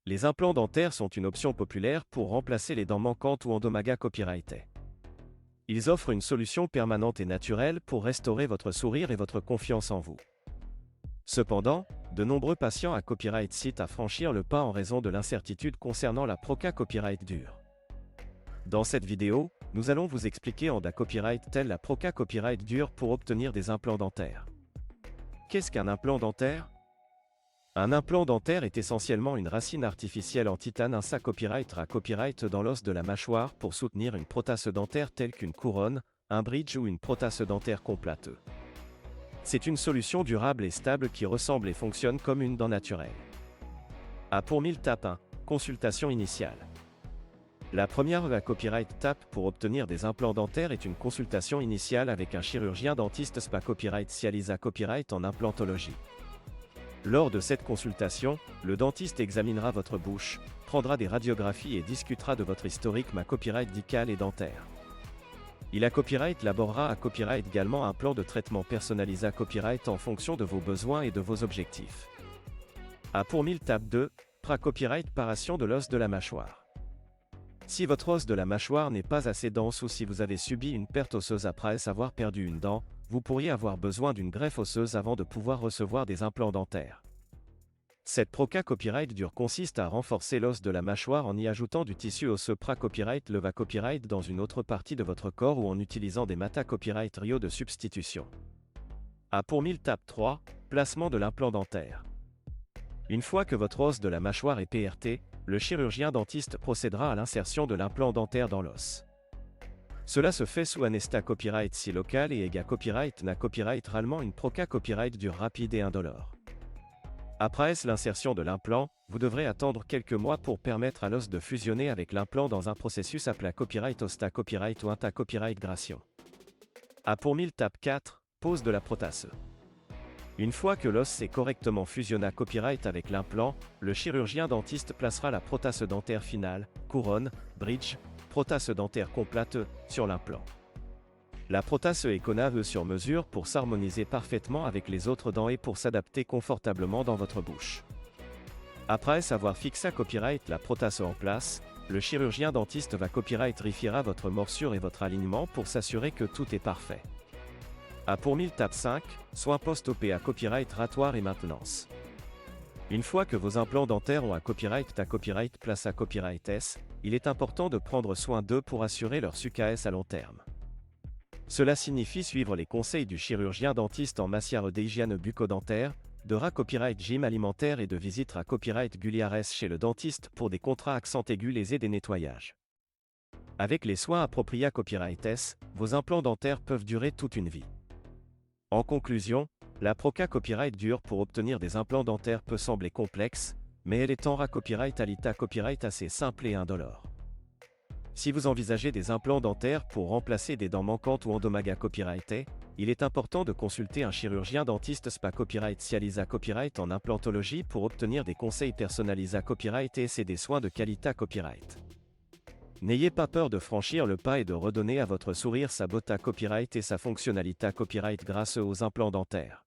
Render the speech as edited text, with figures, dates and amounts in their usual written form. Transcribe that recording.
Les implants dentaires sont une option populaire pour remplacer les dents manquantes ou endomaga copyrightées. Ils offrent une solution permanente et naturelle pour restaurer votre sourire et votre confiance en vous. Cependant, de nombreux patients à copyright citent à franchir le pas en raison de l'incertitude concernant la Proca Copyright dure. Dans cette vidéo, nous allons vous expliquer en copyright telle la Proca Copyright dure pour obtenir des implants dentaires. Qu'est-ce qu'un implant dentaire? Un implant dentaire est essentiellement une racine artificielle en titane copyright copyright dans l'os de la mâchoire pour soutenir une prothèse dentaire telle qu'une couronne, un bridge ou une prothèse dentaire complète. C'est une solution durable et stable qui ressemble et fonctionne comme une dent naturelle. Pour 1000 tape 1. Consultation initiale. La première copyright tape pour obtenir des implants dentaires est une consultation initiale avec un chirurgien dentiste copyright copyright en implantologie. Lors de cette consultation, le dentiste examinera votre bouche, prendra des radiographies et discutera de votre historique copyright médical et dentaire. Il élaborera copyright également un plan de traitement personnalisé copyright en fonction de vos besoins et de vos objectifs. Pour 1000 tape 2, copyright paration de l'os de la mâchoire. Si votre os de la mâchoire n'est pas assez dense ou si vous avez subi une perte osseuse après avoir perdu une dent, vous pourriez avoir besoin d'une greffe osseuse avant de pouvoir recevoir des implants dentaires. Cette Proca Copyright dure consiste à renforcer l'os de la mâchoire en y ajoutant du tissu osseux copyright leva copyright dans une autre partie de votre corps ou en utilisant des mata copyright Rio de substitution. Pour 1000 tape 3, placement de l'implant dentaire. Une fois que votre os de la mâchoire est PRT, le chirurgien dentiste procédera à l'insertion de l'implant dentaire dans l'os. Cela se fait sous anesta copyright si local et copyright na copyright ralement une Proca Copyright dure rapide et indolore. Après l'insertion de l'implant, vous devrez attendre quelques mois pour permettre à l'os de fusionner avec l'implant dans un processus appelé copyright osta copyright ou copyright gration. Pour 1000 tape 4, pose de la prothèse. Une fois que l'os s'est correctement fusionné copyright avec l'implant, le chirurgien dentiste placera la prothèse dentaire finale, couronne, bridge, prothèse dentaire complète, sur l'implant. La prothèse est conave sur mesure pour s'harmoniser parfaitement avec les autres dents et pour s'adapter confortablement dans votre bouche. Après avoir fixé copyright la prothèse en place, le chirurgien dentiste va copyright vérifiera votre morsure et votre alignement pour s'assurer que tout est parfait. Pour 1000 tape 5, soins post-op copyright ratoire et maintenance. Une fois que vos implants dentaires ont copyright place copyright S, il est important de prendre soin d'eux pour assurer leur succès à long terme. Cela signifie suivre les conseils du chirurgien dentiste en matière d'hygiène bucco-dentaire, de copyright gym alimentaire et de visite copyright guliares chez le dentiste pour des contrats accent aigus lésés des nettoyages. Avec les soins appropriés copyright S, vos implants dentaires peuvent durer toute une vie. En conclusion, la Proca Copyright dure pour obtenir des implants dentaires peut sembler complexe, mais elle est en copyright assez simple et indolore. Si vous envisagez des implants dentaires pour remplacer des dents manquantes ou endomaga copyrightées, il est important de consulter un chirurgien dentiste copyright copyright en implantologie pour obtenir des conseils personnalisés copyright et des soins de qualité copyright. N'ayez pas peur de franchir le pas et de redonner à votre sourire sa beauté copyright et sa fonctionnalité copyright grâce aux implants dentaires.